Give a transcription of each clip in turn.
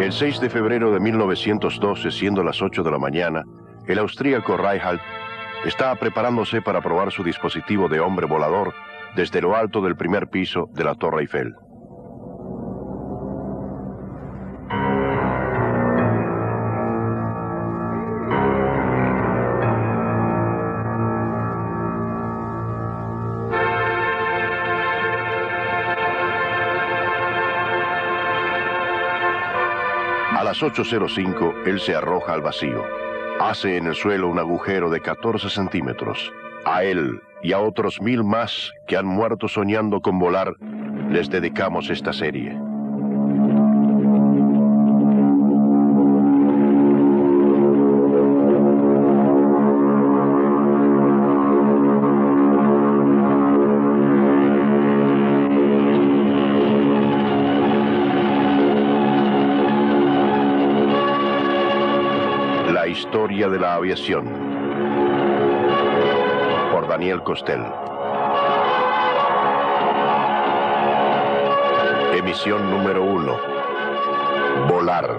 El 6 de febrero de 1912, siendo las 8 de la mañana, el austríaco Reichelt estaba preparándose para probar su dispositivo de hombre volador desde lo alto del primer piso de la Torre Eiffel. A las 8:05, él se arroja al vacío. Hace en el suelo un agujero de 14 centímetros. A él y a otros 1000 más que han muerto soñando con volar, les dedicamos esta serie. La historia de la aviación, por Daniel Costel. Emisión número 1. Volar.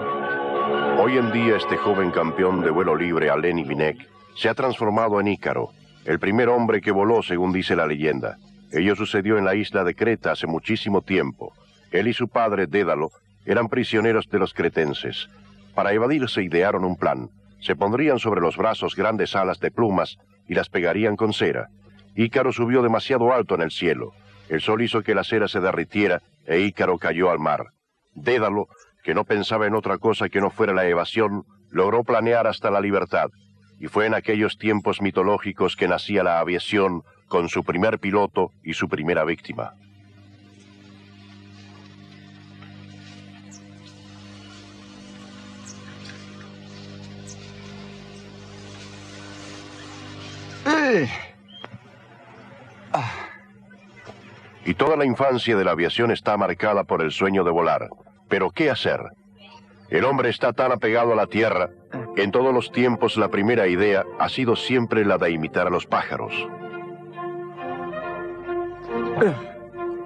Hoy en día este joven campeón de vuelo libre, Alain Hynek, se ha transformado en Ícaro, el primer hombre que voló según dice la leyenda. Ello sucedió en la isla de Creta hace muchísimo tiempo. Él y su padre, Dédalo, eran prisioneros de los cretenses. Para evadirse idearon un plan. Se pondrían sobre los brazos grandes alas de plumas y las pegarían con cera. Ícaro subió demasiado alto en el cielo. El sol hizo que la cera se derritiera e Ícaro cayó al mar. Dédalo, que no pensaba en otra cosa que no fuera la evasión, logró planear hasta la libertad. Y fue en aquellos tiempos mitológicos que nacía la aviación con su primer piloto y su primera víctima. Y toda la infancia de la aviación está marcada por el sueño de volar. Pero ¿qué hacer? El hombre está tan apegado a la tierra que en todos los tiempos la primera idea ha sido siempre la de imitar a los pájaros.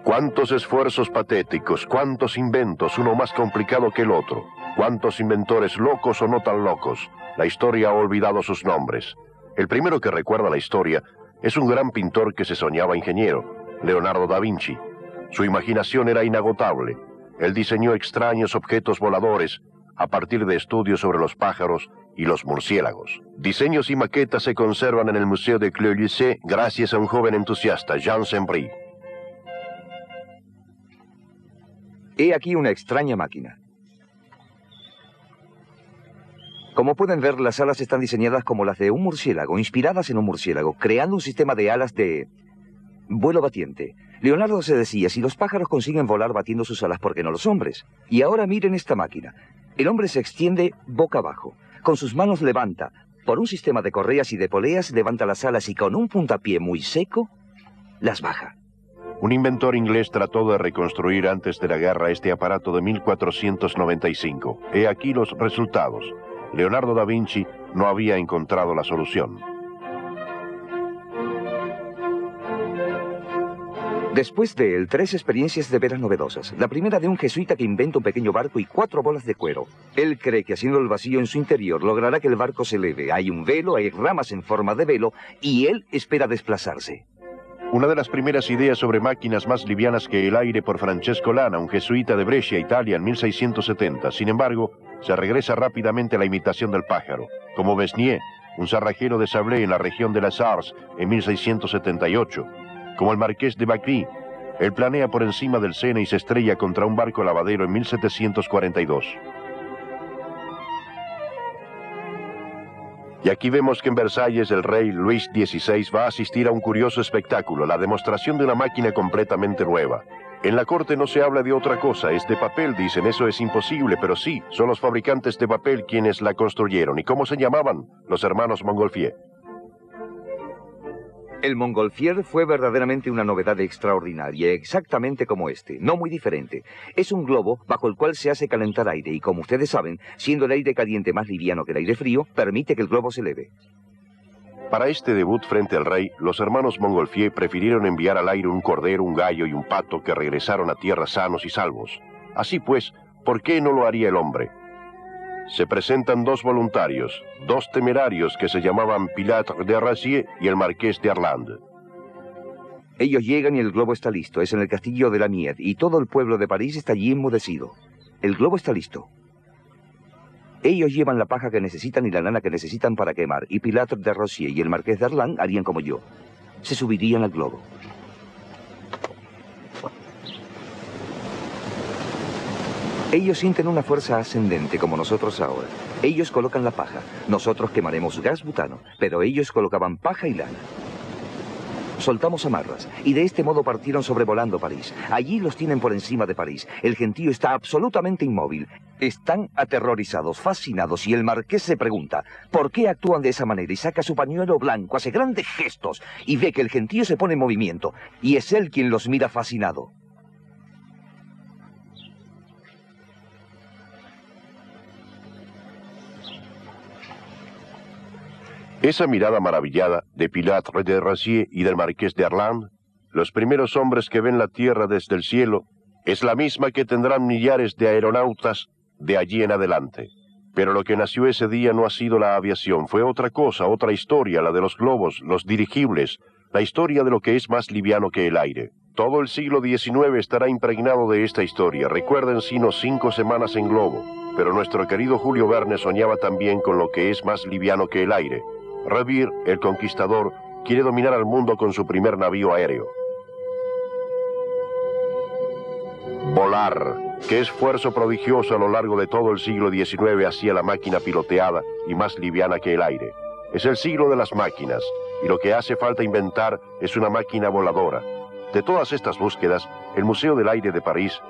Cuántos esfuerzos patéticos, cuántos inventos, uno más complicado que el otro. Cuántos inventores locos o no tan locos. La historia ha olvidado sus nombres. El primero que recuerda la historia es un gran pintor que se soñaba ingeniero, Leonardo da Vinci. Su imaginación era inagotable. Él diseñó extraños objetos voladores a partir de estudios sobre los pájaros y los murciélagos. Diseños y maquetas se conservan en el Museo de Clos-Lucé gracias a un joven entusiasta, Jean Saint-Brie. He aquí una extraña máquina. Como pueden ver, las alas están diseñadas como las de un murciélago, inspiradas en un murciélago, creando un sistema de alas de vuelo batiente. Leonardo se decía, si los pájaros consiguen volar batiendo sus alas, ¿por qué no los hombres? Y ahora miren esta máquina. El hombre se extiende boca abajo. Con sus manos levanta. Por un sistema de correas y de poleas, levanta las alas y con un puntapié muy seco, las baja. Un inventor inglés trató de reconstruir antes de la guerra este aparato de 1495. He aquí los resultados. Leonardo da Vinci no había encontrado la solución. Después de él, 3 experiencias de veras novedosas. La primera de un jesuita que inventa un pequeño barco y 4 bolas de cuero. Él cree que haciendo el vacío en su interior logrará que el barco se eleve. Hay un velo, hay ramas en forma de velo y él espera desplazarse. Una de las primeras ideas sobre máquinas más livianas que el aire por Francesco Lana, un jesuita de Brescia, Italia, en 1670. Sin embargo, se regresa rápidamente a la imitación del pájaro, como Besnier, un cerrajero de Sablé en la región de la Sarthe, en 1678. Como el marqués de Bacry, él planea por encima del Sena y se estrella contra un barco lavadero en 1742. Y aquí vemos que en Versalles el rey Luis XVI va a asistir a un curioso espectáculo, la demostración de una máquina completamente nueva. En la corte no se habla de otra cosa, es de papel, dicen, eso es imposible, pero sí, son los fabricantes de papel quienes la construyeron. ¿Y cómo se llamaban? Los hermanos Montgolfier. El Montgolfier fue verdaderamente una novedad extraordinaria, exactamente como este, no muy diferente. Es un globo bajo el cual se hace calentar aire y, como ustedes saben, siendo el aire caliente más liviano que el aire frío, permite que el globo se eleve. Para este debut frente al rey, los hermanos Montgolfier prefirieron enviar al aire un cordero, un gallo y un pato que regresaron a tierra sanos y salvos. Así pues, ¿por qué no lo haría el hombre? se presentan dos voluntarios, dos temerarios que se llamaban Pilatre de Razier y el Marqués de Arland. Ellos llegan y el globo está listo. Es en el castillo de la Mied y todo el pueblo de París está allí enmudecido. El globo está listo. Ellos llevan la paja que necesitan y la lana que necesitan para quemar, y Pilatre de Razier y el Marqués de Arland harían como yo. Se subirían al globo. Ellos sienten una fuerza ascendente como nosotros ahora. Ellos colocan la paja. Nosotros quemaremos gas butano, pero ellos colocaban paja y lana. Soltamos amarras, y de este modo partieron sobrevolando París. Allí los tienen por encima de París. El gentío está absolutamente inmóvil. Están aterrorizados, fascinados, y el marqués se pregunta ¿por qué actúan de esa manera? Y saca su pañuelo blanco, hace grandes gestos, y ve que el gentío se pone en movimiento, y es él quien los mira fascinado. Esa mirada maravillada de Pilatre de Razier y del Marqués de Arland, los primeros hombres que ven la tierra desde el cielo, es la misma que tendrán millares de aeronautas de allí en adelante. Pero lo que nació ese día no ha sido la aviación, fue otra cosa, otra historia, la de los globos, los dirigibles, la historia de lo que es más liviano que el aire. Todo el siglo XIX estará impregnado de esta historia. Recuerden sino 5 semanas en globo, pero nuestro querido Julio Verne soñaba también con lo que es más liviano que el aire. Revere, el conquistador, quiere dominar al mundo con su primer navío aéreo. Volar. Qué esfuerzo prodigioso a lo largo de todo el siglo XIX hacía la máquina piloteada y más liviana que el aire. Es el siglo de las máquinas, y lo que hace falta inventar es una máquina voladora. De todas estas búsquedas, el Museo del Aire de París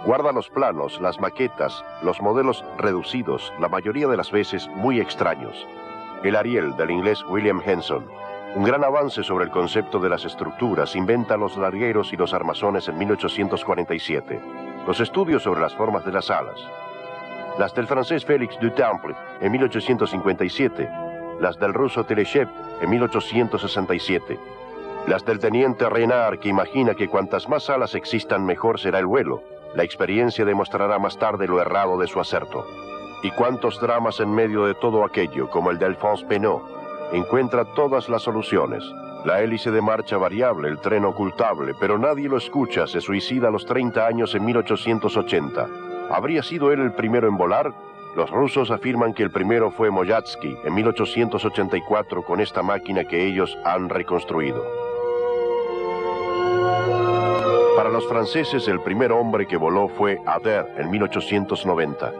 guarda los planos, las maquetas, los modelos reducidos, la mayoría de las veces muy extraños. El Ariel, del inglés William Henson. Un gran avance sobre el concepto de las estructuras, inventa los largueros y los armazones en 1847. Los estudios sobre las formas de las alas. Las del francés Félix du Temple en 1857. Las del ruso Telechev en 1867. Las del teniente Renard, que imagina que cuantas más alas existan mejor será el vuelo. La experiencia demostrará más tarde lo errado de su acerto. Y cuántos dramas en medio de todo aquello, como el de Alphonse Pénaud, encuentra todas las soluciones. La hélice de marcha variable, el tren ocultable, pero nadie lo escucha, se suicida a los 30 años en 1880. ¿Habría sido él el primero en volar? Los rusos afirman que el primero fue Moyatsky en 1884 con esta máquina que ellos han reconstruido. Para los franceses, el primer hombre que voló fue Adair en 1890.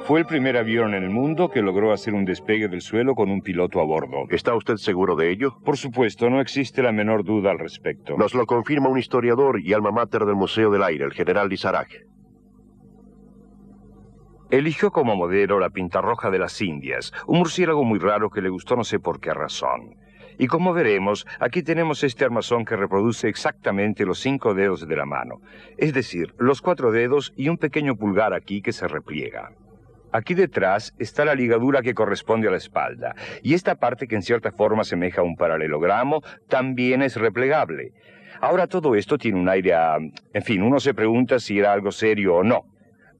Fue el primer avión en el mundo que logró hacer un despegue del suelo con un piloto a bordo. ¿Está usted seguro de ello? Por supuesto, no existe la menor duda al respecto. Nos lo confirma un historiador y alma mater del Museo del Aire, el general Lizarac. Eligió como modelo la pintarroja de las Indias, un murciélago muy raro que le gustó no sé por qué razón. Y como veremos, aquí tenemos este armazón que reproduce exactamente los 5 dedos de la mano. Es decir, los 4 dedos y un pequeño pulgar aquí que se repliega. Aquí detrás está la ligadura que corresponde a la espalda, y esta parte que en cierta forma asemeja a un paralelogramo también es replegable. Ahora todo esto tiene un aire a... En fin, uno se pregunta si era algo serio o no.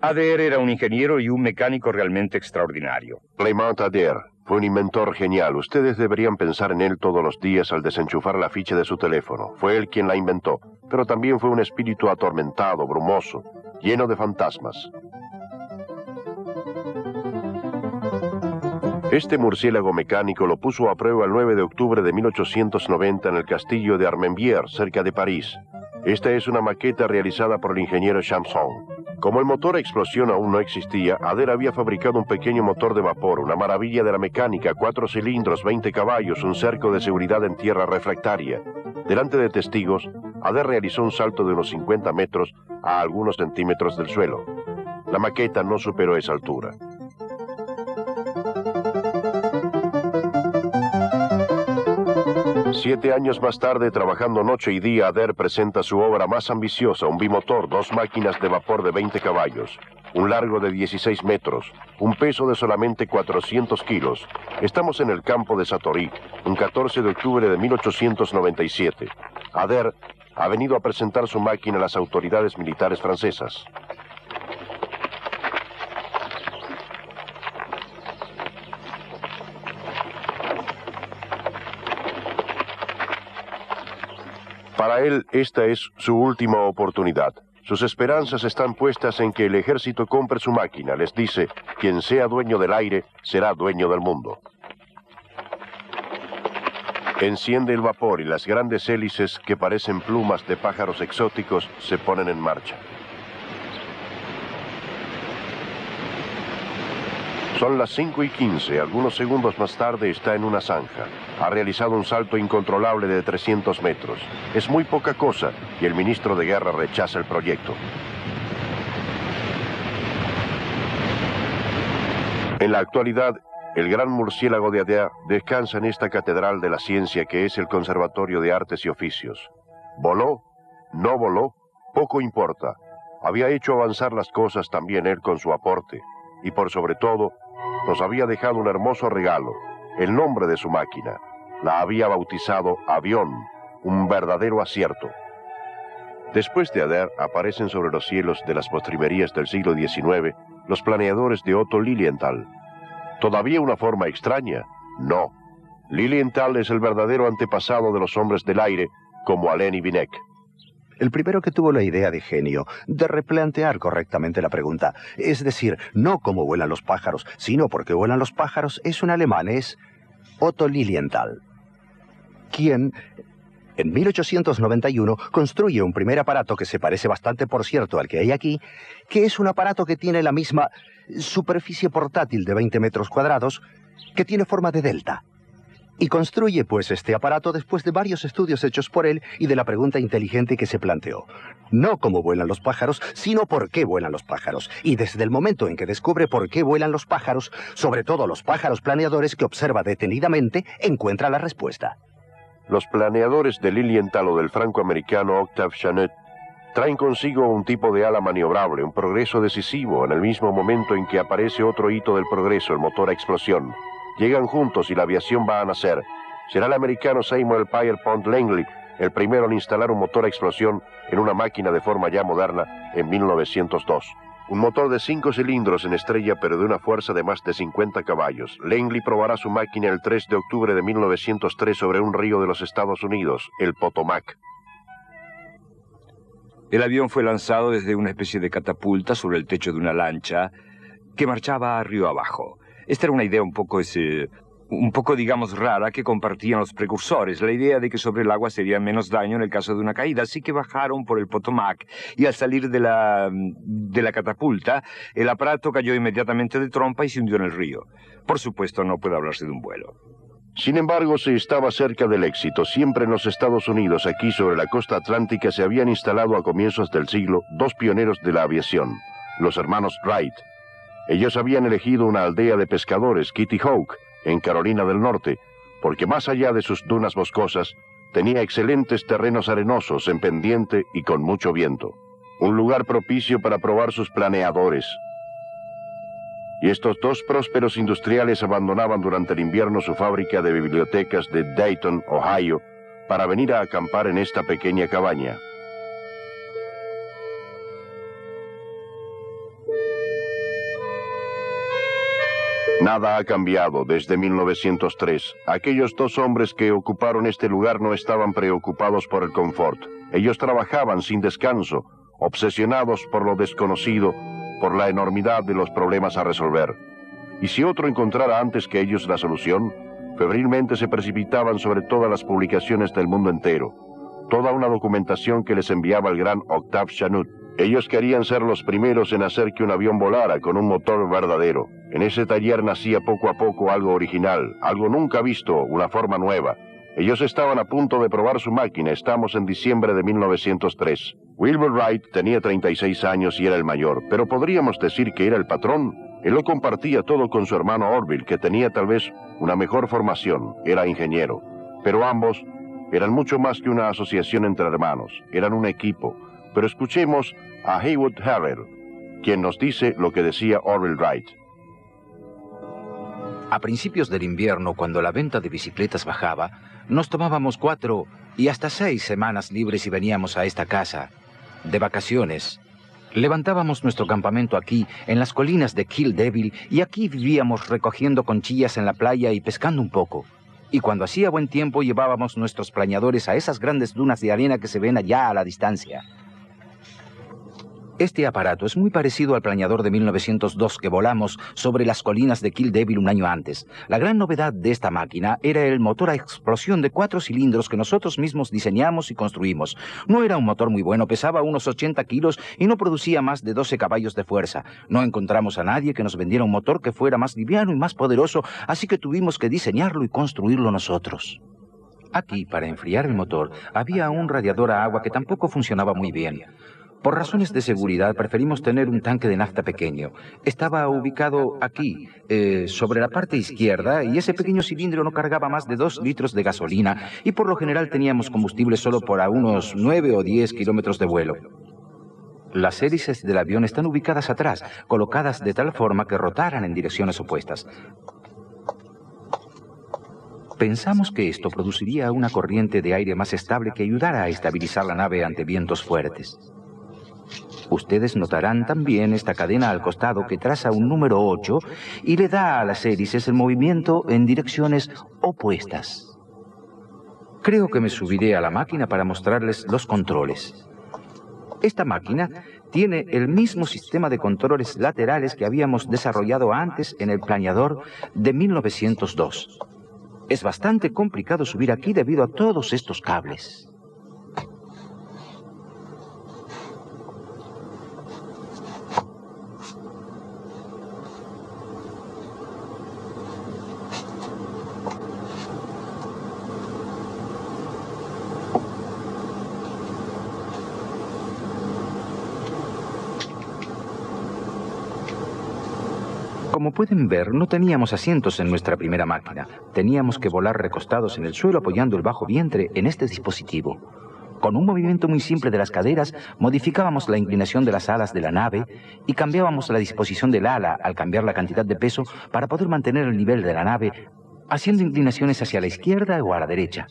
Adair era un ingeniero y un mecánico realmente extraordinario. Clément Adair fue un inventor genial. Ustedes deberían pensar en él todos los días al desenchufar la ficha de su teléfono. Fue él quien la inventó, pero también fue un espíritu atormentado, brumoso, lleno de fantasmas. Este murciélago mecánico lo puso a prueba el 9 de octubre de 1890 en el castillo de Armenvier, cerca de París. Esta es una maqueta realizada por el ingeniero Champson. Como el motor a explosión aún no existía, Adair había fabricado un pequeño motor de vapor, una maravilla de la mecánica, 4 cilindros, 20 caballos, un cerco de seguridad en tierra refractaria. Delante de testigos, Adair realizó un salto de unos 50 metros a algunos centímetros del suelo. La maqueta no superó esa altura. Siete años más tarde, trabajando noche y día, Adair presenta su obra más ambiciosa, un bimotor, 2 máquinas de vapor de 20 caballos, un largo de 16 metros, un peso de solamente 400 kilos. Estamos en el campo de Satory, un 14 de octubre de 1897. Adair ha venido a presentar su máquina a las autoridades militares francesas. Para él, esta es su última oportunidad. Sus esperanzas están puestas en que el ejército compre su máquina. Les dice, quien sea dueño del aire, será dueño del mundo. Enciende el vapor y las grandes hélices, que parecen plumas de pájaros exóticos, se ponen en marcha. Son las 5:15. Algunos segundos más tarde está en una zanja. Ha realizado un salto incontrolable de 300 metros. Es muy poca cosa y el ministro de Guerra rechaza el proyecto. En la actualidad, el gran murciélago de Adair descansa en esta catedral de la ciencia que es el Conservatorio de Artes y Oficios. ¿Voló? ¿No voló? Poco importa. Había hecho avanzar las cosas también él con su aporte. Y por sobre todo, nos había dejado un hermoso regalo, el nombre de su máquina. La había bautizado Avión, un verdadero acierto. Después de Adair aparecen sobre los cielos de las postrimerías del siglo XIX los planeadores de Otto Lilienthal. ¿Todavía una forma extraña? No. Lilienthal es el verdadero antepasado de los hombres del aire, como Alain y Binek. El primero que tuvo la idea de genio de replantear correctamente la pregunta, es decir, no cómo vuelan los pájaros, sino por qué vuelan los pájaros, es un alemán, es Otto Lilienthal, quien en 1891 construye un primer aparato que se parece bastante, por cierto, al que hay aquí, que es un aparato que tiene la misma superficie portátil de 20 metros cuadrados, que tiene forma de delta. Y construye, pues, este aparato después de varios estudios hechos por él y de la pregunta inteligente que se planteó. No cómo vuelan los pájaros, sino por qué vuelan los pájaros. Y desde el momento en que descubre por qué vuelan los pájaros, sobre todo los pájaros planeadores que observa detenidamente, encuentra la respuesta. Los planeadores de Lilienthal o del francoamericano Octave Chanute traen consigo un tipo de ala maniobrable, un progreso decisivo, en el mismo momento en que aparece otro hito del progreso, el motor a explosión. Llegan juntos y la aviación va a nacer. Será el americano Samuel Pierpont Langley el primero en instalar un motor a explosión en una máquina de forma ya moderna en 1902. Un motor de 5 cilindros en estrella, pero de una fuerza de más de 50 caballos. Langley probará su máquina el 3 de octubre de 1903 sobre un río de los Estados Unidos, el Potomac. El avión fue lanzado desde una especie de catapulta sobre el techo de una lancha que marchaba río abajo. Esta era una idea un poco, digamos, rara que compartían los precursores. La idea de que sobre el agua sería menos daño en el caso de una caída. Así que bajaron por el Potomac y al salir de la catapulta, el aparato cayó inmediatamente de trompa y se hundió en el río. Por supuesto, no puede hablarse de un vuelo. Sin embargo, se estaba cerca del éxito. Siempre en los Estados Unidos, aquí sobre la costa atlántica, se habían instalado a comienzos del siglo dos pioneros de la aviación, los hermanos Wright. Ellos habían elegido una aldea de pescadores, Kitty Hawk, en Carolina del Norte, porque más allá de sus dunas boscosas, tenía excelentes terrenos arenosos en pendiente y con mucho viento. Un lugar propicio para probar sus planeadores. Y estos dos prósperos industriales abandonaban durante el invierno su fábrica de bibliotecas de Dayton, Ohio, para venir a acampar en esta pequeña cabaña. Nada ha cambiado desde 1903. Aquellos dos hombres que ocuparon este lugar no estaban preocupados por el confort. Ellos trabajaban sin descanso, obsesionados por lo desconocido, por la enormidad de los problemas a resolver. Y si otro encontrara antes que ellos la solución, febrilmente se precipitaban sobre todas las publicaciones del mundo entero, toda una documentación que les enviaba el gran Octave Chanute. Ellos querían ser los primeros en hacer que un avión volara con un motor verdadero. En ese taller nacía poco a poco algo original, algo nunca visto, una forma nueva. Ellos estaban a punto de probar su máquina. Estamos en diciembre de 1903. Wilbur Wright tenía 36 años y era el mayor, pero podríamos decir que era el patrón. Él lo compartía todo con su hermano Orville, que tenía tal vez una mejor formación, era ingeniero. Pero ambos eran mucho más que una asociación entre hermanos, eran un equipo. Pero escuchemos a Haywood Harrell, quien nos dice lo que decía Orville Wright. A principios del invierno, cuando la venta de bicicletas bajaba, nos tomábamos 4 y hasta 6 semanas libres y veníamos a esta casa, de vacaciones. Levantábamos nuestro campamento aquí, en las colinas de Kill Devil, y aquí vivíamos recogiendo conchillas en la playa y pescando un poco. Y cuando hacía buen tiempo llevábamos nuestros planeadores a esas grandes dunas de arena que se ven allá a la distancia. Este aparato es muy parecido al planeador de 1902 que volamos sobre las colinas de Kill Devil un año antes. La gran novedad de esta máquina era el motor a explosión de 4 cilindros que nosotros mismos diseñamos y construimos. No era un motor muy bueno, pesaba unos 80 kilos y no producía más de 12 caballos de fuerza. No encontramos a nadie que nos vendiera un motor que fuera más liviano y más poderoso, así que tuvimos que diseñarlo y construirlo nosotros. Aquí, para enfriar el motor, había un radiador a agua que tampoco funcionaba muy bien. Por razones de seguridad, preferimos tener un tanque de nafta pequeño. Estaba ubicado aquí, sobre la parte izquierda, y ese pequeño cilindro no cargaba más de 2 litros de gasolina, y por lo general teníamos combustible solo por a unos 9 o 10 kilómetros de vuelo. Las hélices del avión están ubicadas atrás, colocadas de tal forma que rotaran en direcciones opuestas. Pensamos que esto produciría una corriente de aire más estable que ayudara a estabilizar la nave ante vientos fuertes. Ustedes notarán también esta cadena al costado que traza un número 8 y le da a las hélices el movimiento en direcciones opuestas. Creo que me subiré a la máquina para mostrarles los controles. Esta máquina tiene el mismo sistema de controles laterales que habíamos desarrollado antes en el planeador de 1902. Es bastante complicado subir aquí debido a todos estos cables. Como pueden ver, no teníamos asientos en nuestra primera máquina. Teníamos que volar recostados en el suelo apoyando el bajo vientre en este dispositivo. Con un movimiento muy simple de las caderas, modificábamos la inclinación de las alas de la nave y cambiábamos la disposición del ala al cambiar la cantidad de peso para poder mantener el nivel de la nave, haciendo inclinaciones hacia la izquierda o a la derecha.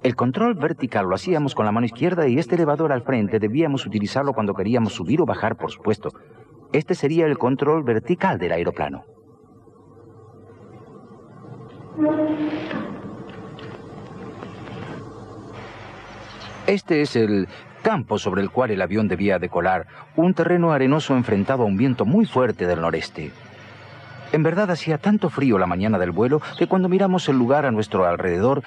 El control vertical lo hacíamos con la mano izquierda y este elevador al frente debíamos utilizarlo cuando queríamos subir o bajar, por supuesto. Este sería el control vertical del aeroplano. Este es el campo sobre el cual el avión debía decolar, un terreno arenoso enfrentado a un viento muy fuerte del noreste. En verdad hacía tanto frío la mañana del vuelo que cuando miramos el lugar a nuestro alrededor,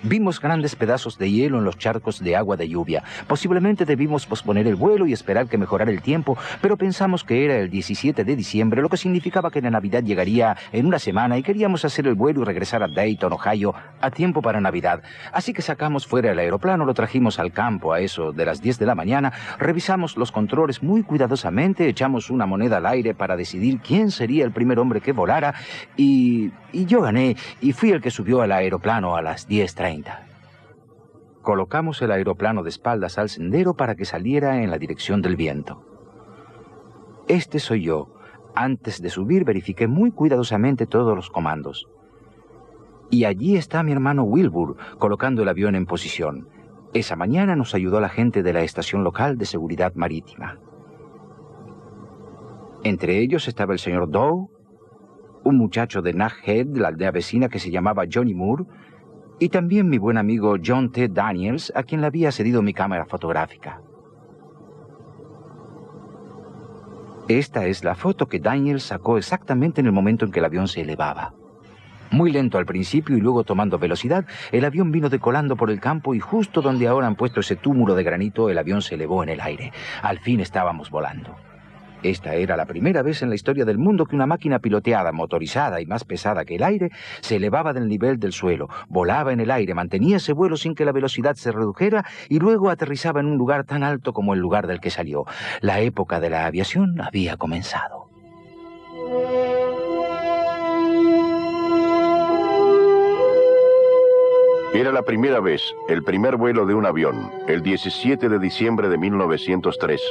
vimos grandes pedazos de hielo en los charcos de agua de lluvia. Posiblemente debimos posponer el vuelo y esperar que mejorara el tiempo, pero pensamos que era el 17 de diciembre, lo que significaba que la Navidad llegaría en una semana y queríamos hacer el vuelo y regresar a Dayton, Ohio, a tiempo para Navidad. Así que sacamos fuera el aeroplano, lo trajimos al campo a eso de las 10 de la mañana, revisamos los controles muy cuidadosamente, echamos una moneda al aire para decidir quién sería el primer hombre que volara y yo gané y fui el que subió al aeroplano a las 10:30. Colocamos el aeroplano de espaldas al sendero para que saliera en la dirección del viento. Este soy yo. Antes de subir verifiqué muy cuidadosamente todos los comandos. Y allí está mi hermano Wilbur, colocando el avión en posición. Esa mañana nos ayudó la gente de la estación local de seguridad marítima. Entre ellos estaba el señor Dow, un muchacho de Nag Head, de la aldea vecina que se llamaba Johnny Moore, y también mi buen amigo John T. Daniels, a quien le había cedido mi cámara fotográfica. Esta es la foto que Daniels sacó exactamente en el momento en que el avión se elevaba. Muy lento al principio y luego tomando velocidad, el avión vino decolando por el campo y justo donde ahora han puesto ese túmulo de granito, el avión se elevó en el aire. Al fin estábamos volando. Esta era la primera vez en la historia del mundo que una máquina piloteada, motorizada y más pesada que el aire, se elevaba del nivel del suelo, volaba en el aire, mantenía ese vuelo sin que la velocidad se redujera y luego aterrizaba en un lugar tan alto como el lugar del que salió. La época de la aviación había comenzado. Era la primera vez, el primer vuelo de un avión, el 17 de diciembre de 1903.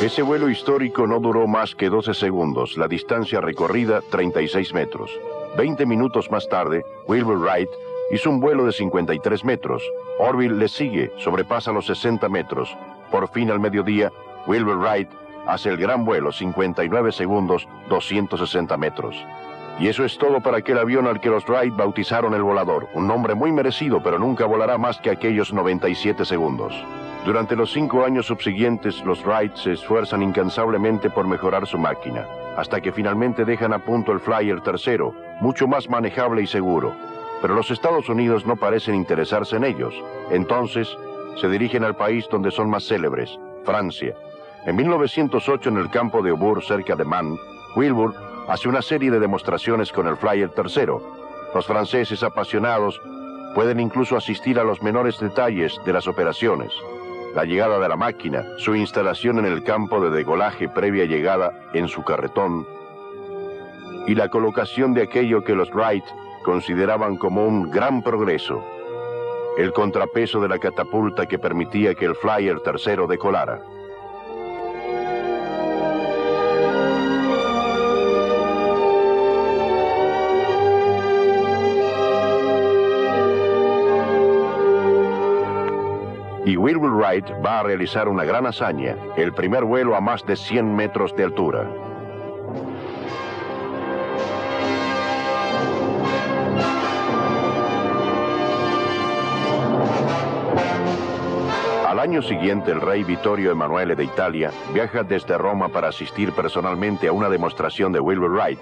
Ese vuelo histórico no duró más que 12 segundos, la distancia recorrida 36 metros. 20 minutos más tarde, Wilbur Wright hizo un vuelo de 53 metros. Orville le sigue, sobrepasa los 60 metros. Por fin al mediodía, Wilbur Wright hace el gran vuelo, 59 segundos, 260 metros. Y eso es todo para aquel avión al que los Wright bautizaron el volador, un nombre muy merecido, pero nunca volará más que aquellos 97 segundos. Durante los 5 años subsiguientes, los Wright se esfuerzan incansablemente por mejorar su máquina, hasta que finalmente dejan a punto el Flyer tercero, mucho más manejable y seguro. Pero los Estados Unidos no parecen interesarse en ellos. Entonces, se dirigen al país donde son más célebres, Francia. En 1908, en el campo de Aubure, cerca de Mans, Wilbur hace una serie de demostraciones con el Flyer tercero. Los franceses apasionados pueden incluso asistir a los menores detalles de las operaciones. La llegada de la máquina, su instalación en el campo de degolaje previa llegada en su carretón y la colocación de aquello que los Wright consideraban como un gran progreso, el contrapeso de la catapulta que permitía que el Flyer tercero decolara. Y Wilbur Wright va a realizar una gran hazaña, el primer vuelo a más de 100 metros de altura. Al año siguiente, el rey Vittorio Emanuele de Italia viaja desde Roma para asistir personalmente a una demostración de Wilbur Wright.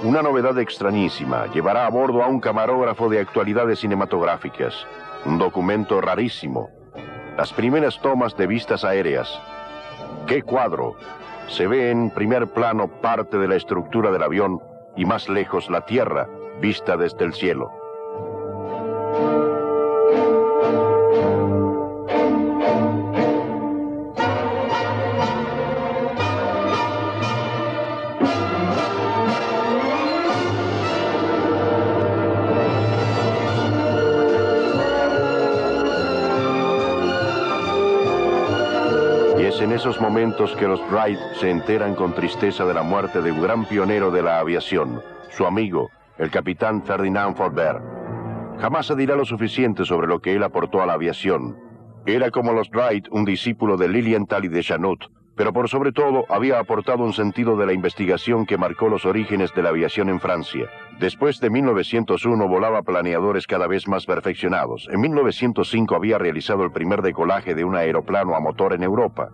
Una novedad extrañísima: llevará a bordo a un camarógrafo de actualidades cinematográficas, un documento rarísimo. Las primeras tomas de vistas aéreas. ¡Qué cuadro! Se ve en primer plano parte de la estructura del avión y más lejos la tierra, vista desde el cielo. En esos momentos que los Wright se enteran con tristeza de la muerte de un gran pionero de la aviación, su amigo, el capitán Ferdinand Forbert. Jamás se dirá lo suficiente sobre lo que él aportó a la aviación. Era como los Wright un discípulo de Lilienthal y de Chanute, pero por sobre todo había aportado un sentido de la investigación que marcó los orígenes de la aviación en Francia. Después de 1901 volaba planeadores cada vez más perfeccionados. En 1905 había realizado el primer decolaje de un aeroplano a motor en Europa.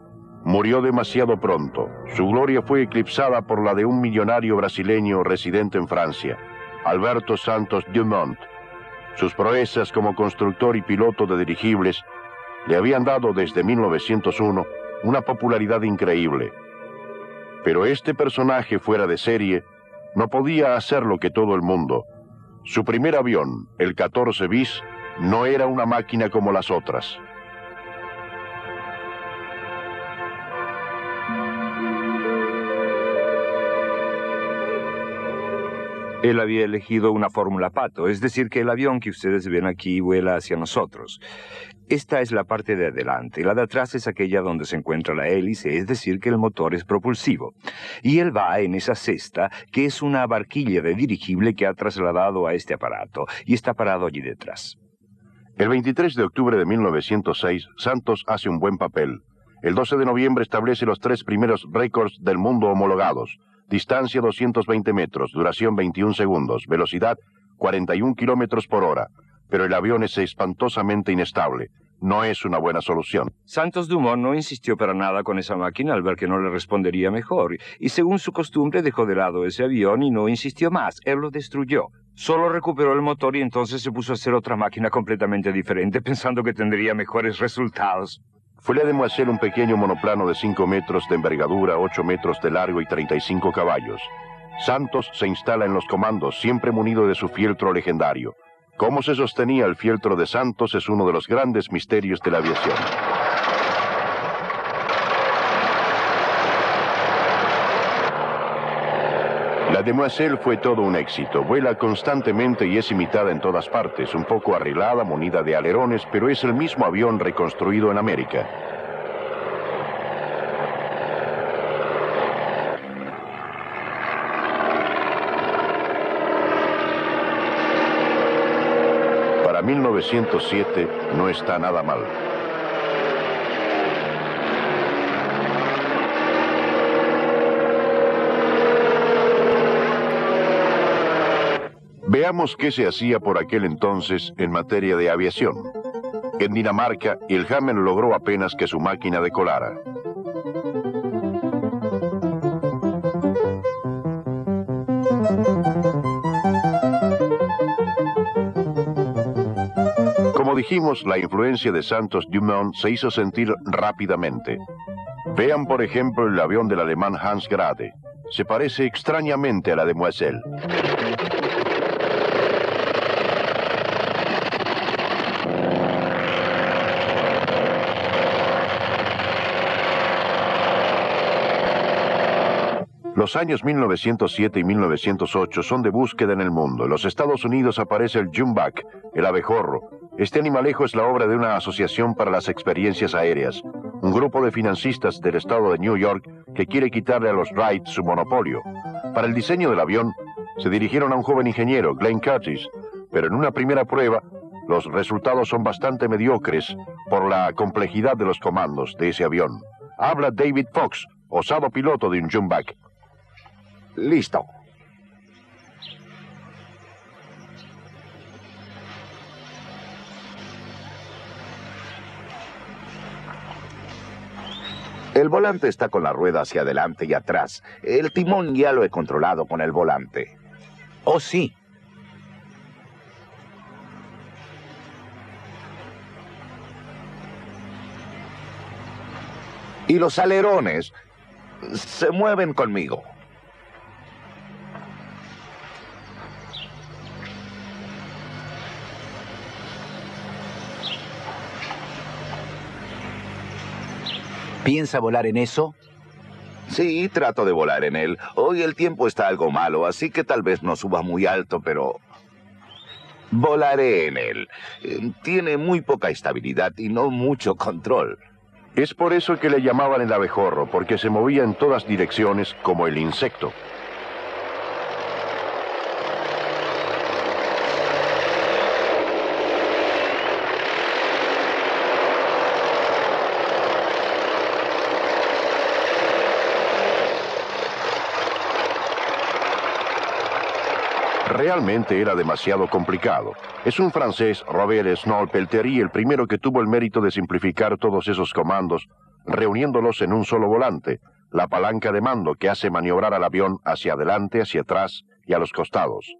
Murió demasiado pronto. Su gloria fue eclipsada por la de un millonario brasileño residente en Francia, Alberto Santos Dumont. Sus proezas como constructor y piloto de dirigibles le habían dado desde 1901 una popularidad increíble. Pero este personaje fuera de serie no podía hacer lo que todo el mundo. Su primer avión, el 14 bis, no era una máquina como las otras. Él había elegido una fórmula Pato, es decir, que el avión que ustedes ven aquí vuela hacia nosotros. Esta es la parte de adelante, la de atrás es aquella donde se encuentra la hélice, es decir, que el motor es propulsivo. Y él va en esa cesta, que es una barquilla de dirigible que ha trasladado a este aparato, y está parado allí detrás. El 23 de octubre de 1906, Santos hace un buen papel. El 12 de noviembre establece los 3 primeros récords del mundo homologados. Distancia 220 metros, duración 21 segundos, velocidad 41 kilómetros por hora. Pero el avión es espantosamente inestable. No es una buena solución. Santos Dumont no insistió para nada con esa máquina al ver que no le respondería mejor, y según su costumbre dejó de lado ese avión y no insistió más. Él lo destruyó. Solo recuperó el motor y entonces se puso a hacer otra máquina completamente diferente, pensando que tendría mejores resultados. Fue la Demoiselle un pequeño monoplano de 5 metros de envergadura, 8 metros de largo y 35 caballos. Santos se instala en los comandos, siempre munido de su fieltro legendario. Cómo se sostenía el fieltro de Santos es uno de los grandes misterios de la aviación. La Demoiselle fue todo un éxito. Vuela constantemente y es imitada en todas partes, un poco arreglada, munida de alerones, pero es el mismo avión reconstruido en América. Para 1907 no está nada mal. Veamos qué se hacía por aquel entonces en materia de aviación. En Dinamarca, el Hammer logró apenas que su máquina decolara. Como dijimos, la influencia de Santos Dumont se hizo sentir rápidamente. Vean, por ejemplo, el avión del alemán Hans Grade. Se parece extrañamente a la Demoiselle. Los años 1907 y 1908 son de búsqueda en el mundo. En los Estados Unidos aparece el Jumbuck, el abejorro. Este animalejo es la obra de una asociación para las experiencias aéreas, un grupo de financistas del estado de New York que quiere quitarle a los Wright su monopolio. Para el diseño del avión, se dirigieron a un joven ingeniero, Glenn Curtis, pero en una primera prueba, los resultados son bastante mediocres por la complejidad de los comandos de ese avión. Habla David Fox, osado piloto de un Jumbuck. Listo. El volante está con la rueda hacia adelante y atrás. El timón ya lo he controlado con el volante. Oh, sí. Y los alerones se mueven conmigo. ¿Piensa volar en eso? Sí, trato de volar en él. Hoy el tiempo está algo malo, así que tal vez no suba muy alto, pero volaré en él. Tiene muy poca estabilidad y no mucho control. Es por eso que le llamaban el abejorro, porque se movía en todas direcciones como el insecto. Realmente era demasiado complicado. Es un francés, Robert Snow-Pelterie, el primero que tuvo el mérito de simplificar todos esos comandos, reuniéndolos en un solo volante, la palanca de mando que hace maniobrar al avión hacia adelante, hacia atrás y a los costados.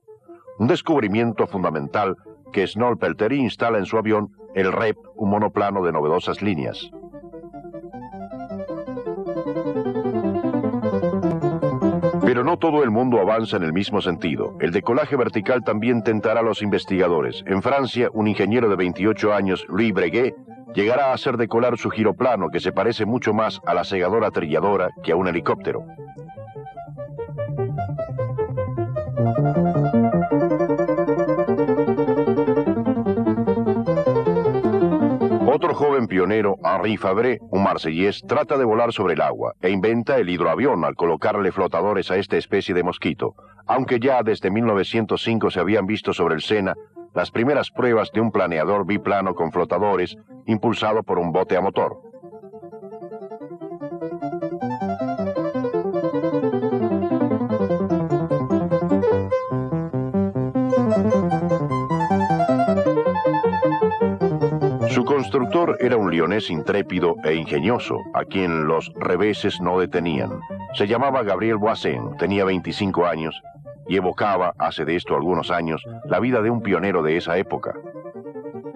Un descubrimiento fundamental que Snow-Pelterie instala en su avión, el REP, un monoplano de novedosas líneas. Pero no todo el mundo avanza en el mismo sentido. El decolaje vertical también tentará a los investigadores. En Francia, un ingeniero de 28 años, Louis Breguet, llegará a hacer decolar su giroplano, que se parece mucho más a la segadora trilladora que a un helicóptero. Otro joven pionero, Henri Fabre, un marsellés, trata de volar sobre el agua e inventa el hidroavión al colocarle flotadores a esta especie de mosquito, aunque ya desde 1905 se habían visto sobre el Sena las primeras pruebas de un planeador biplano con flotadores impulsado por un bote a motor. Su constructor era un lionés intrépido e ingenioso, a quien los reveses no detenían. Se llamaba Gabriel Boissin, tenía 25 años y evocaba, hace de esto algunos años, la vida de un pionero de esa época.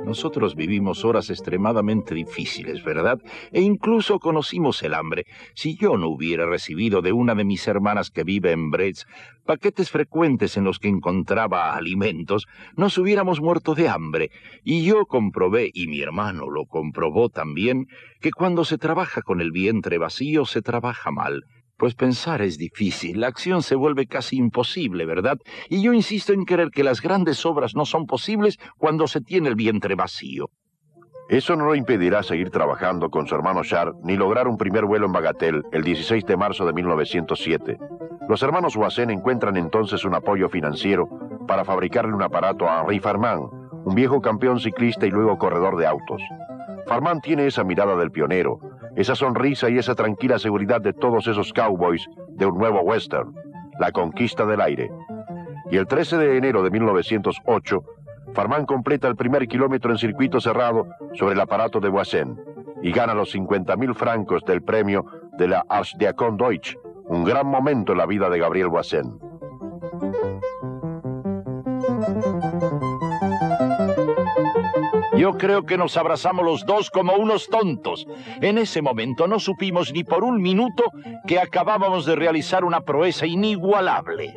Nosotros vivimos horas extremadamente difíciles, ¿verdad? E incluso conocimos el hambre. Si yo no hubiera recibido de una de mis hermanas que vive en Brest paquetes frecuentes en los que encontraba alimentos, nos hubiéramos muerto de hambre. Y yo comprobé, y mi hermano lo comprobó también, que cuando se trabaja con el vientre vacío se trabaja mal. Pues pensar es difícil, la acción se vuelve casi imposible, ¿verdad? Y yo insisto en creer que las grandes obras no son posibles cuando se tiene el vientre vacío. Eso no lo impedirá seguir trabajando con su hermano Charles, ni lograr un primer vuelo en Bagatelle el 16 de marzo de 1907. Los hermanos Boissin encuentran entonces un apoyo financiero para fabricarle un aparato a Henri Farman, un viejo campeón ciclista y luego corredor de autos. Farman tiene esa mirada del pionero, esa sonrisa y esa tranquila seguridad de todos esos cowboys de un nuevo western, la conquista del aire. Y el 13 de enero de 1908, Farman completa el primer kilómetro en circuito cerrado sobre el aparato de Voisin y gana los 50.000 francos del premio de la Archdiakon Deutsch, un gran momento en la vida de Gabriel Voisin. Yo creo que nos abrazamos los dos como unos tontos. En ese momento no supimos ni por un minuto que acabábamos de realizar una proeza inigualable.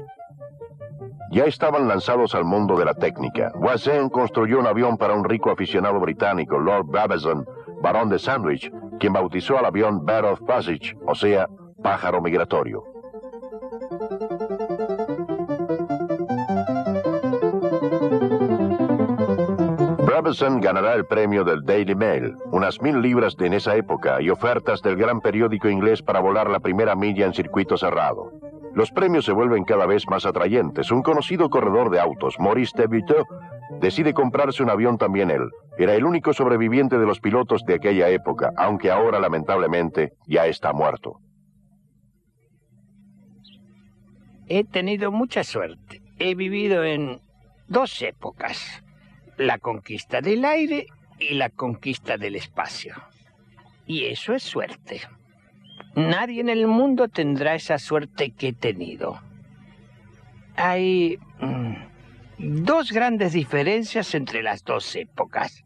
Ya estaban lanzados al mundo de la técnica. Voisin construyó un avión para un rico aficionado británico, Lord Brabazon, barón de Sandwich, quien bautizó al avión Bird of Passage, o sea, pájaro migratorio. Brabazon ganará el premio del Daily Mail, unas 1.000 libras en esa época, y ofertas del gran periódico inglés para volar la primera milla en circuito cerrado. Los premios se vuelven cada vez más atrayentes. Un conocido corredor de autos, Maurice de Buteau, decide comprarse un avión también él. Era el único sobreviviente de los pilotos de aquella época, aunque ahora lamentablemente ya está muerto. He tenido mucha suerte. He vivido en 2 épocas: la conquista del aire y la conquista del espacio. Y eso es suerte. Nadie en el mundo tendrá esa suerte que he tenido. Hay 2 grandes diferencias entre las 2 épocas.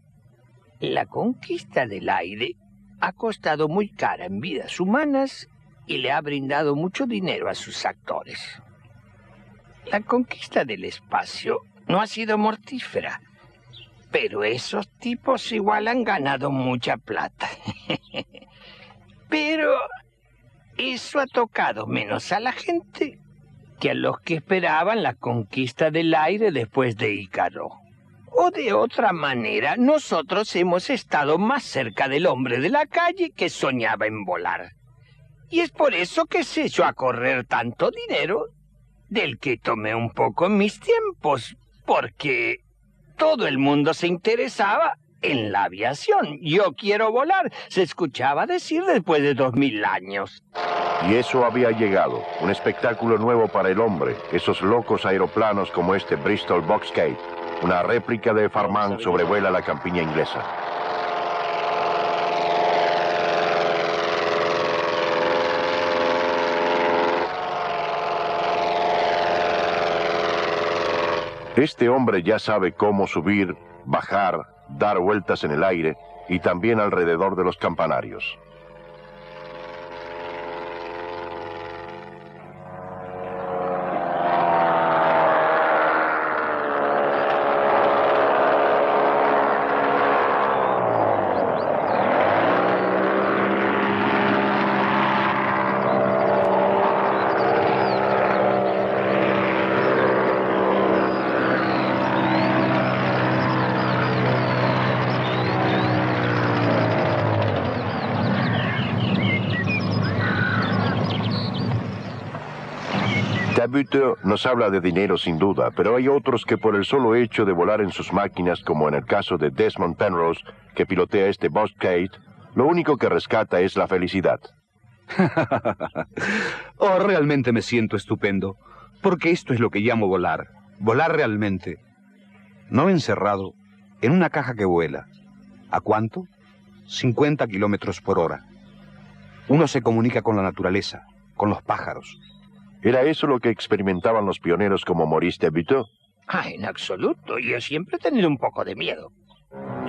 La conquista del aire ha costado muy cara en vidas humanas y le ha brindado mucho dinero a sus actores. La conquista del espacio no ha sido mortífera, pero esos tipos igual han ganado mucha plata. Pero eso ha tocado menos a la gente que a los que esperaban la conquista del aire después de Ícaro. O de otra manera, nosotros hemos estado más cerca del hombre de la calle que soñaba en volar. Y es por eso que se echó a correr tanto dinero, del que tomé un poco en mis tiempos, porque todo el mundo se interesaba en la aviación. Yo quiero volar, se escuchaba decir después de 2000 años. Y eso había llegado, un espectáculo nuevo para el hombre, esos locos aeroplanos como este Bristol Boxcate, una réplica de Farman sobrevuela la campiña inglesa. Este hombre ya sabe cómo subir, bajar, dar vueltas en el aire y también alrededor de los campanarios. Buteau nos habla de dinero sin duda, pero hay otros que por el solo hecho de volar en sus máquinas, como en el caso de Desmond Penrose, que pilotea este Boxcate, lo único que rescata es la felicidad. Oh, realmente me siento estupendo, porque esto es lo que llamo volar. Volar realmente. No encerrado, en una caja que vuela. ¿A cuánto? 50 kilómetros por hora. Uno se comunica con la naturaleza, con los pájaros. ¿Era eso lo que experimentaban los pioneros como Maurice de Buteau? En absoluto. Yo siempre he tenido un poco de miedo.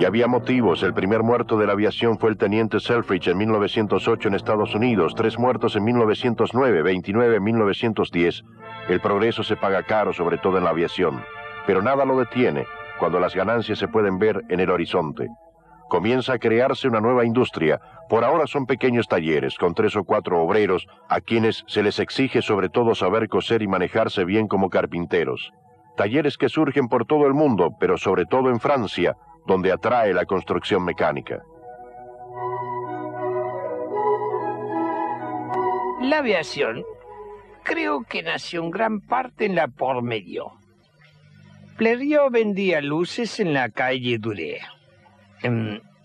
Y había motivos. El primer muerto de la aviación fue el teniente Selfridge en 1908 en Estados Unidos, 3 muertos en 1909, 29 en 1910. El progreso se paga caro, sobre todo en la aviación. Pero nada lo detiene cuando las ganancias se pueden ver en el horizonte. Comienza a crearse una nueva industria. Por ahora son pequeños talleres con 3 o 4 obreros a quienes se les exige sobre todo saber coser y manejarse bien como carpinteros. Talleres que surgen por todo el mundo, pero sobre todo en Francia, donde atrae la construcción mecánica. La aviación creo que nació en gran parte en la Port-Médiot. Blériot vendía luces en la calle Duret.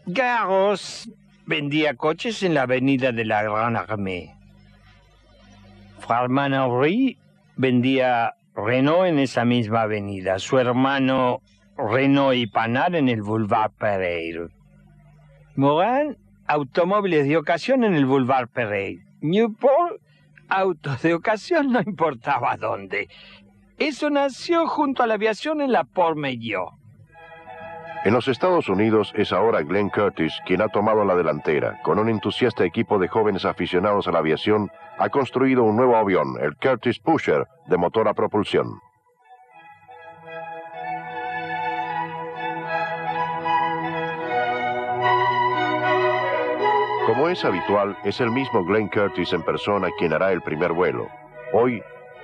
Garros vendía coches en la avenida de la Grande Armée. Farman Henry vendía Renault en esa misma avenida, su hermano Renault y Panhard en el Boulevard Pereire. Morin, automóviles de ocasión en el Boulevard Pereire. Newport, autos de ocasión no importaba dónde. Eso nació junto a la aviación en la Port Meillot. En los Estados Unidos es ahora Glenn Curtis quien ha tomado la delantera. Con un entusiasta equipo de jóvenes aficionados a la aviación, ha construido un nuevo avión, el Curtiss Pusher, de motor a propulsión. Como es habitual, es el mismo Glenn Curtis en persona quien hará el primer vuelo. Hoy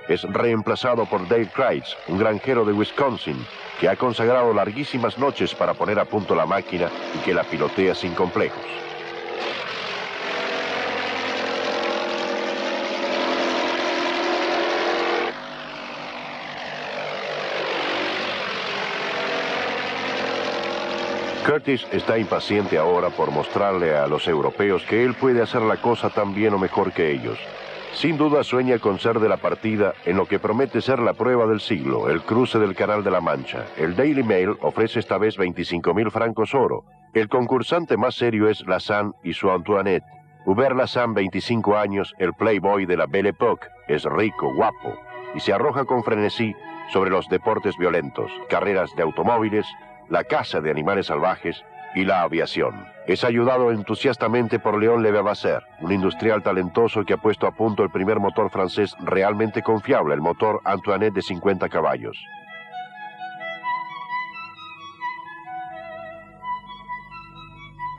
es reemplazado por Dale Kreitz, un granjero de Wisconsin, que ha consagrado larguísimas noches para poner a punto la máquina y que la pilotea sin complejos. Curtis está impaciente ahora por mostrarle a los europeos que él puede hacer la cosa tan bien o mejor que ellos. Sin duda sueña con ser de la partida en lo que promete ser la prueba del siglo, el cruce del Canal de la Mancha. El Daily Mail ofrece esta vez 25.000 francos oro. El concursante más serio es Lassagne y su Antoinette. Hubert Lassagne, 25 años, el playboy de la Belle Époque, es rico, guapo, y se arroja con frenesí sobre los deportes violentos, carreras de automóviles, la caza de animales salvajes y la aviación. Es ayudado entusiastamente por Léon Levasseur, un industrial talentoso que ha puesto a punto el primer motor francés realmente confiable, el motor Antoinette de 50 caballos.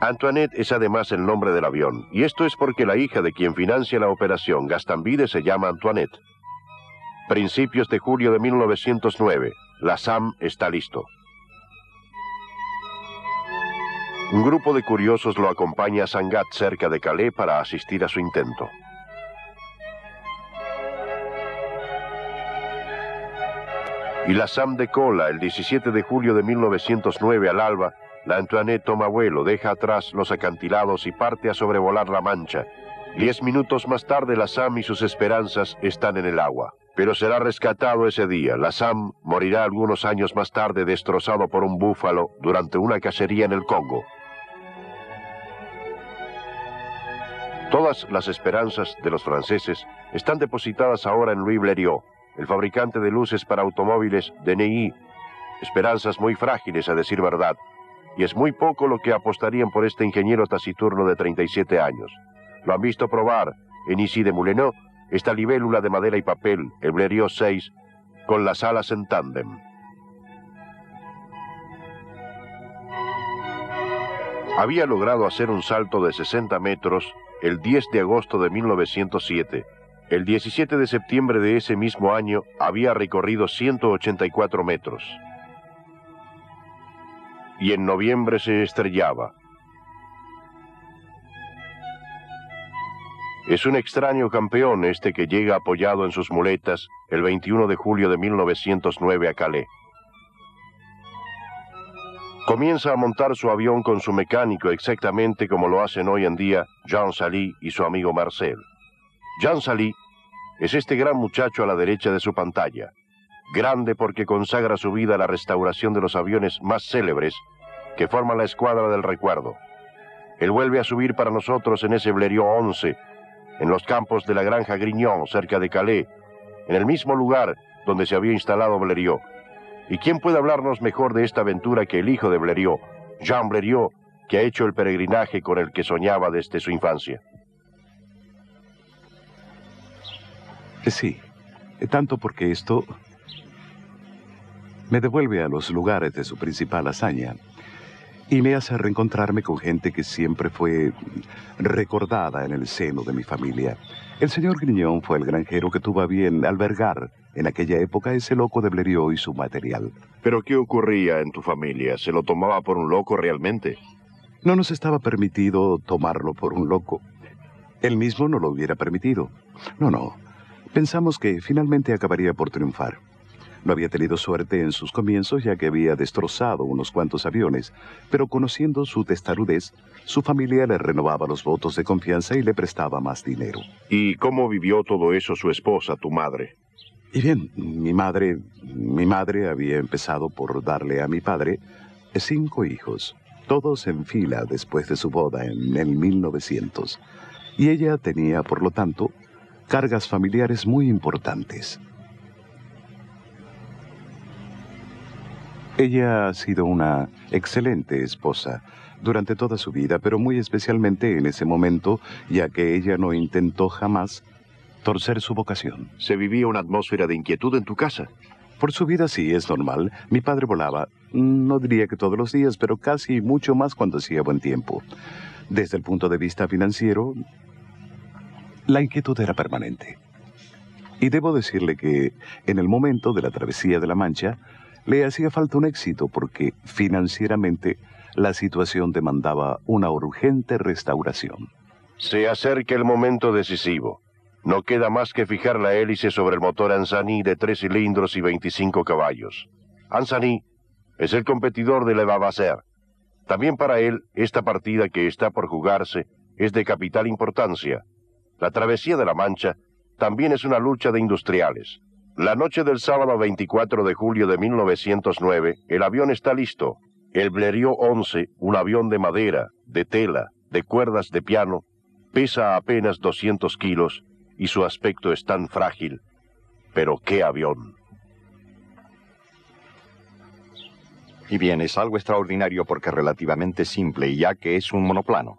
Antoinette es además el nombre del avión, y esto es porque la hija de quien financia la operación, Gastambide, se llama Antoinette. Principios de julio de 1909, la SAM está listo. Un grupo de curiosos lo acompaña a Sangatte, cerca de Calais, para asistir a su intento. Y la SAM decola el 17 de julio de 1909 al alba. La Antoinette toma vuelo, deja atrás los acantilados y parte a sobrevolar la Mancha. 10 minutos más tarde, la SAM y sus esperanzas están en el agua. Pero será rescatado ese día. La SAM morirá algunos años más tarde destrozado por un búfalo durante una cacería en el Congo. Todas las esperanzas de los franceses están depositadas ahora en Louis Blériot, el fabricante de luces para automóviles de Neuilly. Esperanzas muy frágiles, a decir verdad, y es muy poco lo que apostarían por este ingeniero taciturno de 37 años. Lo han visto probar en Issy de Moulineau esta libélula de madera y papel, el Blériot 6, con las alas en tándem. Había logrado hacer un salto de 60 metros el 10 de agosto de 1907. El 17 de septiembre de ese mismo año había recorrido 184 metros. Y en noviembre se estrellaba. Es un extraño campeón este que llega apoyado en sus muletas el 21 de julio de 1909 a Calais. Comienza a montar su avión con su mecánico exactamente como lo hacen hoy en día Jean Sally y su amigo Marcel. Jean Sally es este gran muchacho a la derecha de su pantalla, grande porque consagra su vida a la restauración de los aviones más célebres que forman la escuadra del recuerdo. Él vuelve a subir para nosotros en ese Blériot 11, en los campos de la granja Grignon, cerca de Calais, en el mismo lugar donde se había instalado Blériot. ¿Y quién puede hablarnos mejor de esta aventura que el hijo de Blériot, Jean Blériot, que ha hecho el peregrinaje con el que soñaba desde su infancia? Sí, tanto porque esto me devuelve a los lugares de su principal hazaña y me hace reencontrarme con gente que siempre fue recordada en el seno de mi familia. El señor Grignon fue el granjero que tuvo a bien albergar en aquella época ese loco de Blériot y su material. ¿Pero qué ocurría en tu familia? ¿Se lo tomaba por un loco realmente? No nos estaba permitido tomarlo por un loco. Él mismo no lo hubiera permitido. No. Pensamos que finalmente acabaría por triunfar. No había tenido suerte en sus comienzos, ya que había destrozado unos cuantos aviones, pero conociendo su testarudez, su familia le renovaba los votos de confianza y le prestaba más dinero. ¿Y cómo vivió todo eso su esposa, tu madre? Y bien, mi madre había empezado por darle a mi padre 5 hijos, todos en fila después de su boda en el 1900. Y ella tenía, por lo tanto, cargas familiares muy importantes. Ella ha sido una excelente esposa durante toda su vida, pero muy especialmente en ese momento, ya que ella no intentó jamás torcer su vocación. ¿Se vivía una atmósfera de inquietud en tu casa? Por su vida sí, es normal. Mi padre volaba, no diría que todos los días, pero casi mucho más cuando hacía buen tiempo. Desde el punto de vista financiero, la inquietud era permanente. Y debo decirle que en el momento de la travesía de la Mancha, le hacía falta un éxito porque financieramente la situación demandaba una urgente restauración. Se acerca el momento decisivo. No queda más que fijar la hélice sobre el motor Anzani de 3 cilindros y 25 caballos. Anzani es el competidor de Levavasseur. También para él, esta partida que está por jugarse es de capital importancia. La travesía de la Mancha también es una lucha de industriales. La noche del sábado 24 de julio de 1909, el avión está listo. El Blériot 11, un avión de madera, de tela, de cuerdas de piano, pesa apenas 200 kilos y su aspecto es tan frágil. Pero ¡qué avión! Y bien, es algo extraordinario porque es relativamente simple, ya que es un monoplano.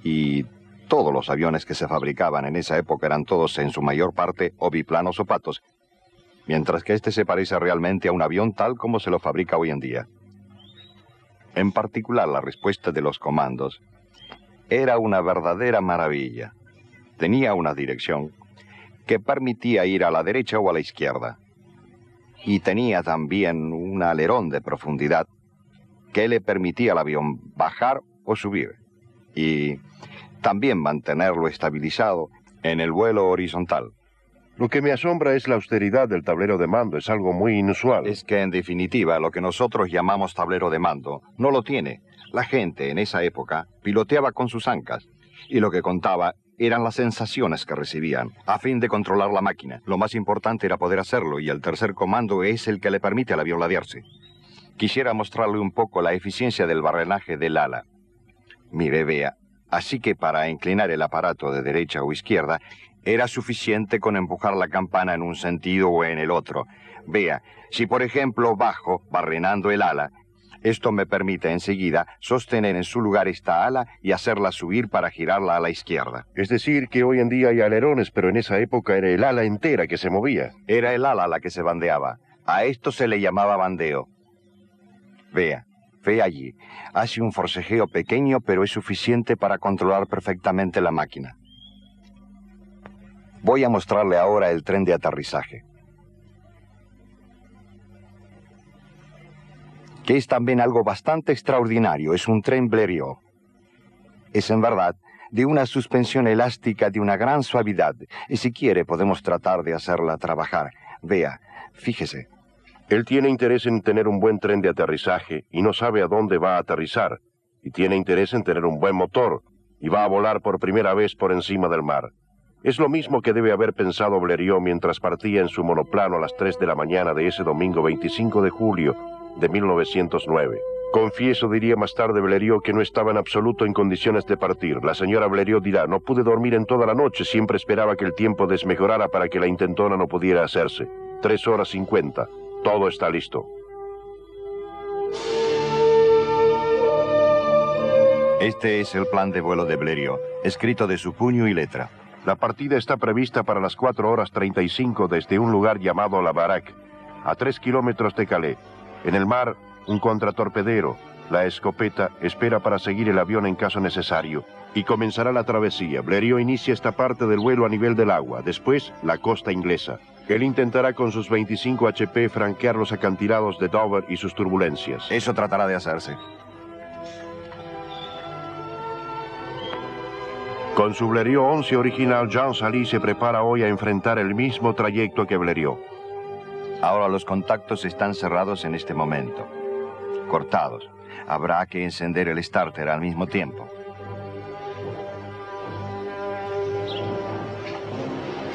Y todos los aviones que se fabricaban en esa época eran todos en su mayor parte o biplanos o patos, mientras que este se parece realmente a un avión tal como se lo fabrica hoy en día. En particular, la respuesta de los comandos era una verdadera maravilla. Tenía una dirección que permitía ir a la derecha o a la izquierda. Y tenía también un alerón de profundidad que le permitía al avión bajar o subir. Y también mantenerlo estabilizado en el vuelo horizontal. Lo que me asombra es la austeridad del tablero de mando. Es algo muy inusual. Es que, en definitiva, lo que nosotros llamamos tablero de mando no lo tiene. La gente en esa época piloteaba con sus ancas. Y lo que contaba eran las sensaciones que recibían, a fin de controlar la máquina. Lo más importante era poder hacerlo, y el tercer comando es el que le permite al avión ladearse. Quisiera mostrarle un poco la eficiencia del barrenaje del ala. Mire, vea. Así que para inclinar el aparato de derecha o izquierda, era suficiente con empujar la campana en un sentido o en el otro. Vea, si por ejemplo bajo, barrenando el ala, esto me permite enseguida sostener en su lugar esta ala y hacerla subir para girarla a la izquierda. Es decir, que hoy en día hay alerones, pero en esa época era el ala entera que se movía. Era el ala la que se bandeaba. A esto se le llamaba bandeo. Vea. Ve allí. Hace un forcejeo pequeño, pero es suficiente para controlar perfectamente la máquina. Voy a mostrarle ahora el tren de aterrizaje, que es también algo bastante extraordinario. Es un tren Blériot. Es en verdad de una suspensión elástica de una gran suavidad, y si quiere podemos tratar de hacerla trabajar. Vea, fíjese. Él tiene interés en tener un buen tren de aterrizaje y no sabe a dónde va a aterrizar. Y tiene interés en tener un buen motor y va a volar por primera vez por encima del mar. Es lo mismo que debe haber pensado Blériot mientras partía en su monoplano a las 3 de la mañana de ese domingo 25 de julio de 1909. Confieso, diría más tarde Blériot, que no estaba en absoluto en condiciones de partir. La señora Blériot dirá, no pude dormir en toda la noche, siempre esperaba que el tiempo desmejorara para que la intentona no pudiera hacerse. 3:50. Todo está listo. Este es el plan de vuelo de Blériot, escrito de su puño y letra. La partida está prevista para las 4:35 desde un lugar llamado La Baraque, a 3 kilómetros de Calais. En el mar, un contratorpedero, la escopeta, espera para seguir el avión en caso necesario. Y comenzará la travesía. Blériot inicia esta parte del vuelo a nivel del agua, después la costa inglesa. Él intentará con sus 25 HP franquear los acantilados de Dover y sus turbulencias. Eso tratará de hacerse. Con su Blériot 11 original, Jean Sally se prepara hoy a enfrentar el mismo trayecto que Blériot. Ahora los contactos están cerrados en este momento. Cortados. Habrá que encender el starter al mismo tiempo.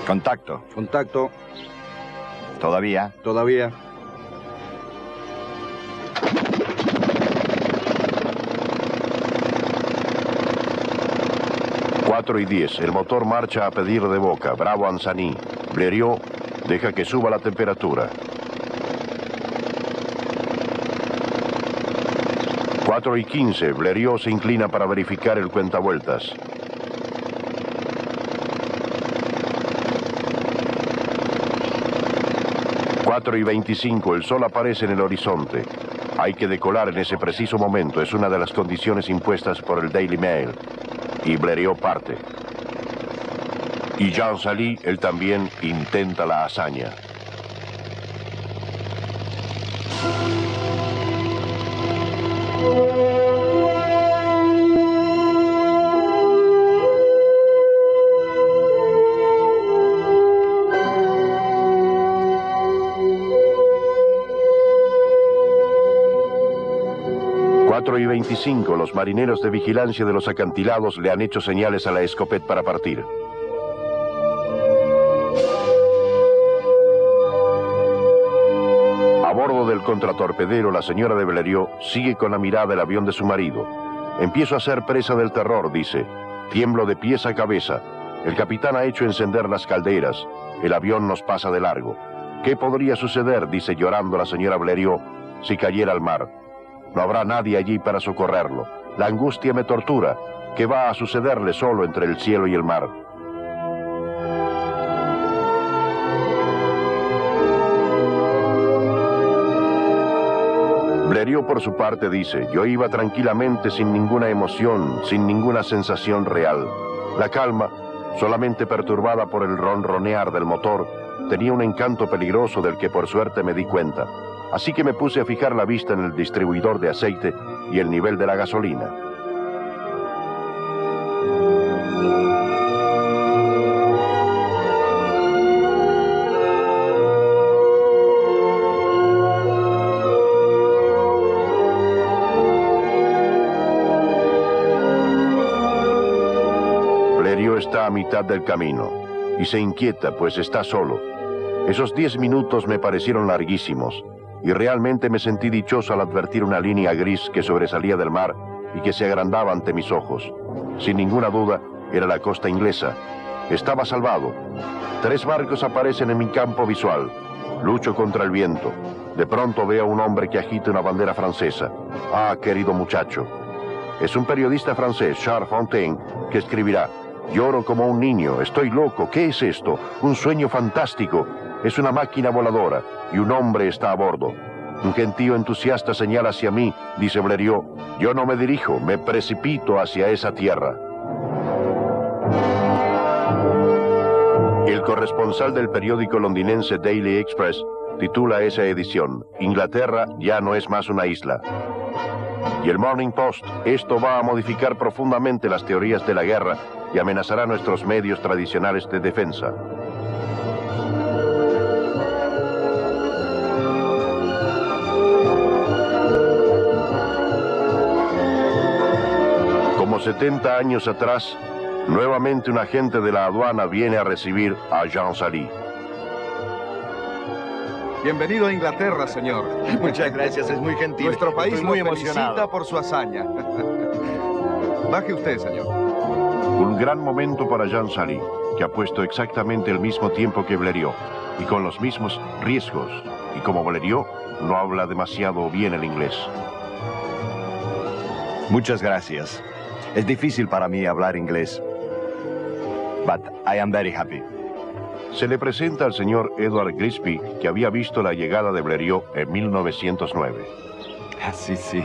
Contacto. Contacto. ¿Todavía? Todavía. Cuatro y 10. El motor marcha a pedir de boca. Bravo Anzani. Blériot deja que suba la temperatura. 4 y 15. Blériot se inclina para verificar el cuentavueltas. 4 y 25. El sol aparece en el horizonte. Hay que decolar en ese preciso momento. Es una de las condiciones impuestas por el Daily Mail. Y Blériot parte. Y Jean Sali, él también intenta la hazaña. Y 25, los marineros de vigilancia de los acantilados le han hecho señales a la escopeta para partir. A bordo del contratorpedero, la señora de Blériot sigue con la mirada el avión de su marido. Empiezo a ser presa del terror, dice. Tiemblo de pies a cabeza. El capitán ha hecho encender las calderas. El avión nos pasa de largo. ¿Qué podría suceder, dice llorando la señora Blériot, si cayera al mar? No habrá nadie allí para socorrerlo. La angustia me tortura. ¿Qué va a sucederle solo entre el cielo y el mar? Blériot por su parte dice, yo iba tranquilamente sin ninguna emoción, sin ninguna sensación real. La calma, solamente perturbada por el ronronear del motor, tenía un encanto peligroso del que por suerte me di cuenta. Así que me puse a fijar la vista en el distribuidor de aceite y el nivel de la gasolina. Blériot está a mitad del camino y se inquieta pues está solo. Esos 10 minutos me parecieron larguísimos. Y realmente me sentí dichoso al advertir una línea gris que sobresalía del mar y que se agrandaba ante mis ojos. Sin ninguna duda, era la costa inglesa. Estaba salvado. 3 barcos aparecen en mi campo visual. Lucho contra el viento. De pronto veo a un hombre que agita una bandera francesa. Ah, querido muchacho. Es un periodista francés, Charles Fontaine, que escribirá: lloro como un niño, estoy loco, ¿qué es esto? Un sueño fantástico. Es una máquina voladora y un hombre está a bordo. Un gentío entusiasta señala hacia mí, dice Blériot. Yo no me dirijo, me precipito hacia esa tierra. El corresponsal del periódico londinense Daily Express titula esa edición, Inglaterra ya no es más una isla. Y el Morning Post, esto va a modificar profundamente las teorías de la guerra y amenazará nuestros medios tradicionales de defensa. Como 70 años atrás, nuevamente un agente de la aduana viene a recibir a Jean Sali. Bienvenido a Inglaterra, señor. Muchas gracias, es muy gentil. Nuestro país Estoy muy muy emocionado felicita por su hazaña. Baje usted, señor. Un gran momento para Jean Sali, que ha puesto exactamente el mismo tiempo que Blériot, y con los mismos riesgos. Y como Blériot no habla demasiado bien el inglés. Muchas gracias. Es difícil para mí hablar inglés. But I am very happy. Se le presenta al señor Edward Grisby, que había visto la llegada de Blériot en 1909. Sí.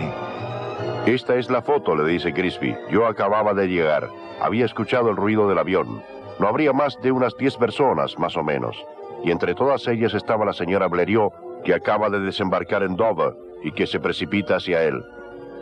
Esta es la foto, le dice Grisby. Yo acababa de llegar. Había escuchado el ruido del avión. No habría más de unas 10 personas, más o menos. Y entre todas ellas estaba la señora Blériot, que acaba de desembarcar en Dover y que se precipita hacia él.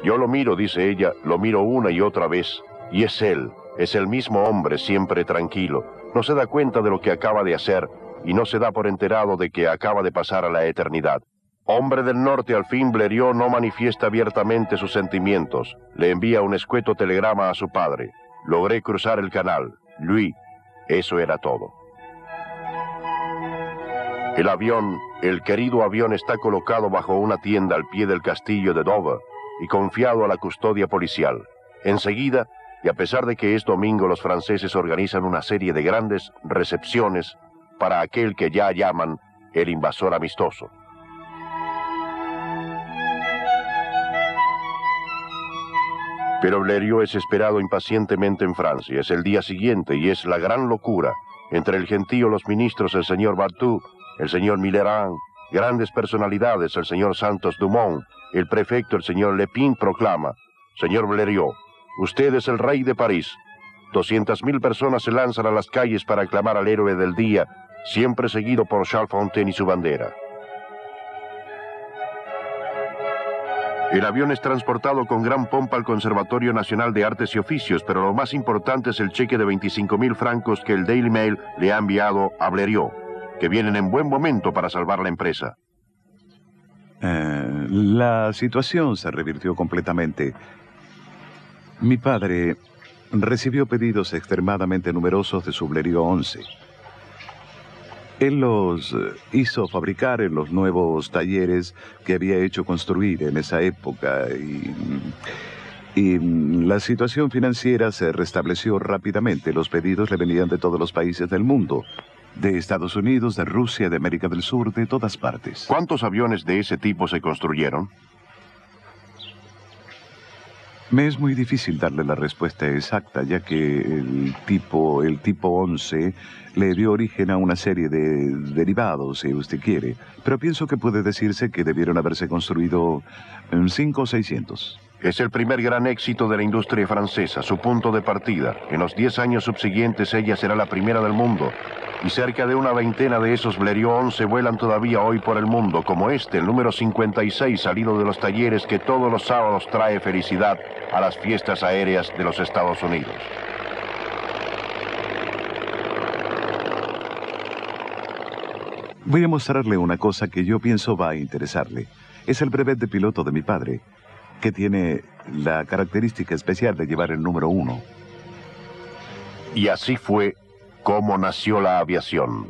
Yo lo miro, dice ella, lo miro una y otra vez. Y es él, es el mismo hombre, siempre tranquilo. No se da cuenta de lo que acaba de hacer y no se da por enterado de que acaba de pasar a la eternidad. Hombre del norte, al fin Blériot no manifiesta abiertamente sus sentimientos. Le envía un escueto telegrama a su padre. Logré cruzar el canal. Louis. Eso era todo. El avión, el querido avión, está colocado bajo una tienda al pie del castillo de Dover y confiado a la custodia policial. Enseguida, y a pesar de que es domingo, los franceses organizan una serie de grandes recepciones para aquel que ya llaman el invasor amistoso. Pero Blériot es esperado impacientemente en Francia. Es el día siguiente y es la gran locura. Entre el gentío, los ministros, el señor Barthou, el señor Millerand, grandes personalidades, el señor Santos Dumont, el prefecto, el señor Lepine, proclama: señor Blériot, usted es el rey de París. 200.000 personas se lanzan a las calles para aclamar al héroe del día, siempre seguido por Charles Fontaine y su bandera. El avión es transportado con gran pompa al Conservatorio Nacional de Artes y Oficios, pero lo más importante es el cheque de 25.000 francos que el Daily Mail le ha enviado a Blériot, que vienen en buen momento para salvar la empresa. La situación se revirtió completamente. Mi padre recibió pedidos extremadamente numerosos de su Blériot 11. Él los hizo fabricar en los nuevos talleres que había hecho construir en esa época y la situación financiera se restableció rápidamente. Los pedidos le venían de todos los países del mundo, de Estados Unidos, de Rusia, de América del Sur, de todas partes. ¿Cuántos aviones de ese tipo se construyeron? Me es muy difícil darle la respuesta exacta, ya que el tipo 11 le dio origen a una serie de derivados, si usted quiere. Pero pienso que puede decirse que debieron haberse construido 5 o 600. Es el primer gran éxito de la industria francesa, su punto de partida. En los 10 años subsiguientes ella será la primera del mundo. Y cerca de una veintena de esos Blériot 11 vuelan todavía hoy por el mundo, como este, el número 56, salido de los talleres que todos los sábados trae felicidad a las fiestas aéreas de los Estados Unidos. Voy a mostrarle una cosa que yo pienso va a interesarle. Es el brevet de piloto de mi padre, que tiene la característica especial de llevar el número 1. Y así fue como nació la aviación.